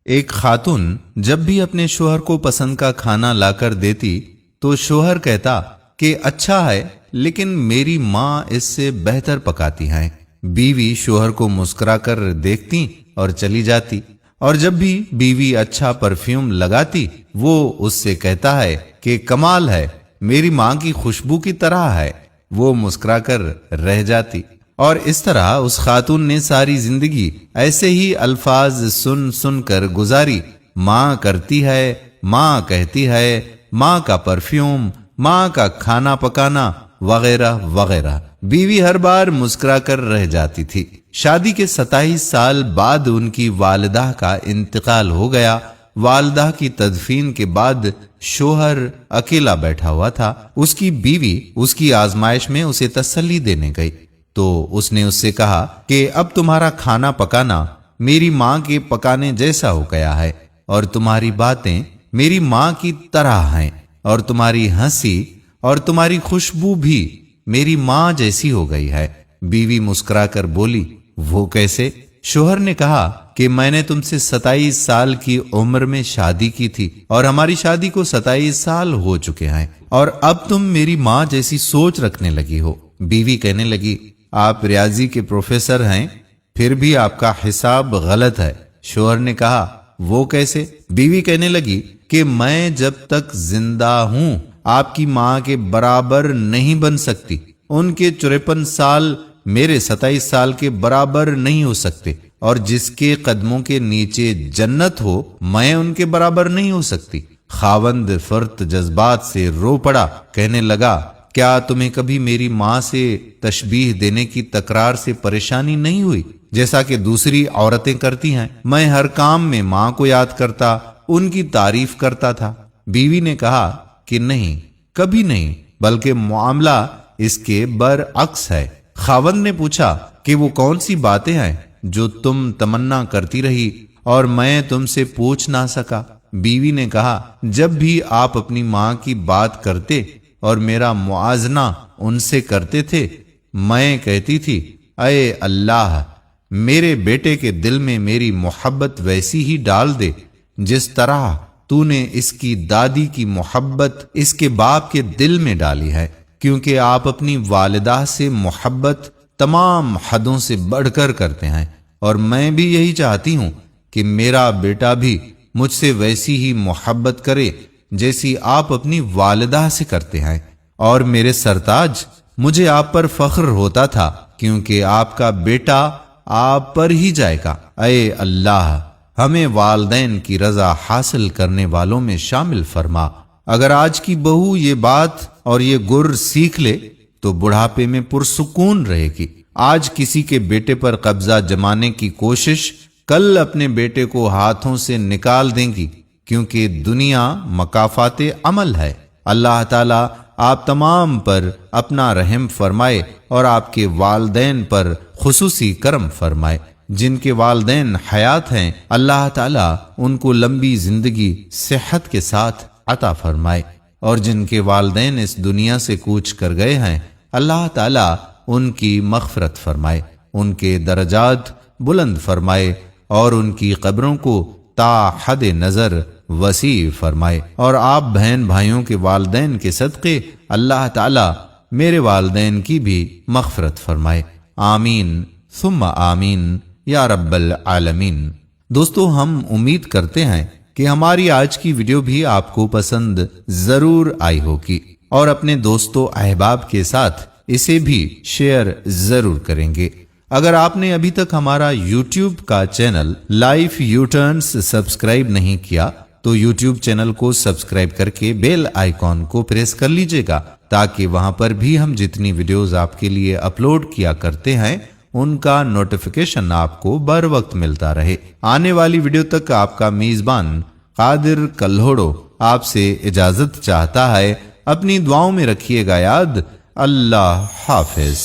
ایک خاتون جب بھی اپنے شوہر کو پسند کا کھانا لا کر دیتی تو شوہر کہتا کہ اچھا ہے لیکن میری ماں اس سے بہتر پکاتی ہیں۔ بیوی شوہر کو مسکرا کر دیکھتی اور چلی جاتی، اور جب بھی بیوی اچھا پرفیوم لگاتی وہ اس سے کہتا ہے کہ کمال ہے، میری ماں کی خوشبو کی طرح ہے۔ وہ مسکرا کر رہ جاتی، اور اس طرح اس خاتون نے ساری زندگی ایسے ہی الفاظ سن سن کر گزاری۔ ماں کرتی ہے، ماں کہتی ہے، ماں کا پرفیوم، ماں کا کھانا پکانا وغیرہ وغیرہ۔ بیوی ہر بار مسکرا کر رہ جاتی تھی۔ شادی کے 27 سال بعد ان کی والدہ کا انتقال ہو گیا۔ والدہ کی تدفین کے بعد شوہر اکیلا بیٹھا ہوا تھا۔ اس کی بیوی اس کی آزمائش میں اسے تسلی دینے گئی تو اس نے اس سے کہا کہ اب تمہارا کھانا پکانا میری ماں کے پکانے جیسا ہو گیا ہے، اور تمہاری باتیں میری ماں کی طرح ہیں، اور تمہاری ہنسی اور تمہاری خوشبو بھی میری ماں جیسی ہو گئی ہے۔ بیوی مسکرا کر بولی، وہ کیسے؟ شوہر نے کہا کہ میں نے تم سے 27 سال کی عمر میں شادی کی تھی، اور ہماری شادی کو 27 سال ہو چکے ہیں، اور اب تم میری ماں جیسی سوچ رکھنے لگی ہو۔ بیوی کہنے لگی، آپ ریاضی کے پروفیسر ہیں، پھر بھی آپ کا حساب غلط ہے۔ شوہر نے کہا، وہ کیسے؟ بیوی کہنے لگی کہ میں جب تک زندہ ہوں آپ کی ماں کے برابر نہیں بن سکتی۔ ان کے 53 سال میرے 27 سال کے برابر نہیں ہو سکتے، اور جس کے قدموں کے نیچے جنت ہو میں ان کے برابر نہیں ہو سکتی۔ خاوند فرت جذبات سے رو پڑا، کہنے لگا، کیا تمہیں کبھی میری ماں سے تشبیہ دینے کی تکرار سے پریشانی نہیں ہوئی جیسا کہ دوسری عورتیں کرتی ہیں؟ میں ہر کام میں ماں کو یاد کرتا، ان کی تعریف کرتا تھا۔ بیوی نے کہا کہ نہیں، کبھی نہیں، بلکہ معاملہ اس کے برعکس ہے۔ خاوند نے پوچھا کہ وہ کون سی باتیں ہیں جو تم تمنا کرتی رہی اور میں تم سے پوچھ نہ سکا؟ بیوی نے کہا، جب بھی آپ اپنی ماں کی بات کرتے اور میرا موازنہ ان سے کرتے تھے، میں کہتی تھی، اے اللہ، میرے بیٹے کے دل میں میری محبت ویسی ہی ڈال دے جس طرح تو نے اس کی دادی کی محبت اس کے باپ کے دل میں ڈالی ہے، کیونکہ آپ اپنی والدہ سے محبت تمام حدوں سے بڑھ کر کرتے ہیں، اور میں بھی یہی چاہتی ہوں کہ میرا بیٹا بھی مجھ سے ویسی ہی محبت کرے جیسی آپ اپنی والدہ سے کرتے ہیں۔ اور میرے سرتاج، مجھے آپ پر فخر ہوتا تھا کیونکہ آپ کا بیٹا آپ پر ہی جائے گا۔ اے اللہ، ہمیں والدین کی رضا حاصل کرنے والوں میں شامل فرما۔ اگر آج کی بہو یہ بات اور یہ گر سیکھ لے تو بڑھاپے میں پرسکون رہے گی۔ آج کسی کے بیٹے پر قبضہ جمانے کی کوشش کل اپنے بیٹے کو ہاتھوں سے نکال دیں گی، کیونکہ دنیا مکافات عمل ہے۔ اللہ تعالیٰ آپ تمام پر اپنا رحم فرمائے اور آپ کے والدین پر خصوصی کرم فرمائے۔ جن کے والدین حیات ہیں، اللہ تعالیٰ ان کو لمبی زندگی صحت کے ساتھ عطا فرمائے، اور جن کے والدین اس دنیا سے کوچ کر گئے ہیں، اللہ تعالیٰ ان کی مغفرت فرمائے، ان کے درجات بلند فرمائے، اور ان کی قبروں کو تا حد نظر وسیع فرمائے۔ اور آپ بہن بھائیوں کے والدین کے صدقے اللہ تعالیٰ میرے والدین کی بھی مغفرت فرمائے۔ آمین ثم آمین یا رب العالمین۔ دوستو، ہم امید کرتے ہیں کہ ہماری آج کی ویڈیو بھی آپ کو پسند ضرور آئی ہوگی، اور اپنے دوستوں احباب کے ساتھ اسے بھی شیئر ضرور کریں گے۔ اگر آپ نے ابھی تک ہمارا یوٹیوب کا channel life you turns subscribe نہیں کیا تو یوٹیوب چینل کو سبسکرائب کر کے بیل آئیکن کو پریس کر لیجئے گا، تاکہ وہاں پر بھی ہم جتنی ویڈیوز آپ کے لیے اپلوڈ کیا کرتے ہیں ان کا نوٹیفیکیشن آپ کو بر وقت ملتا رہے۔ آنے والی ویڈیو تک آپ کا میزبان قادر کلہوڑو آپ سے اجازت چاہتا ہے۔ اپنی دعاؤں میں رکھیے گا یاد۔ اللہ حافظ۔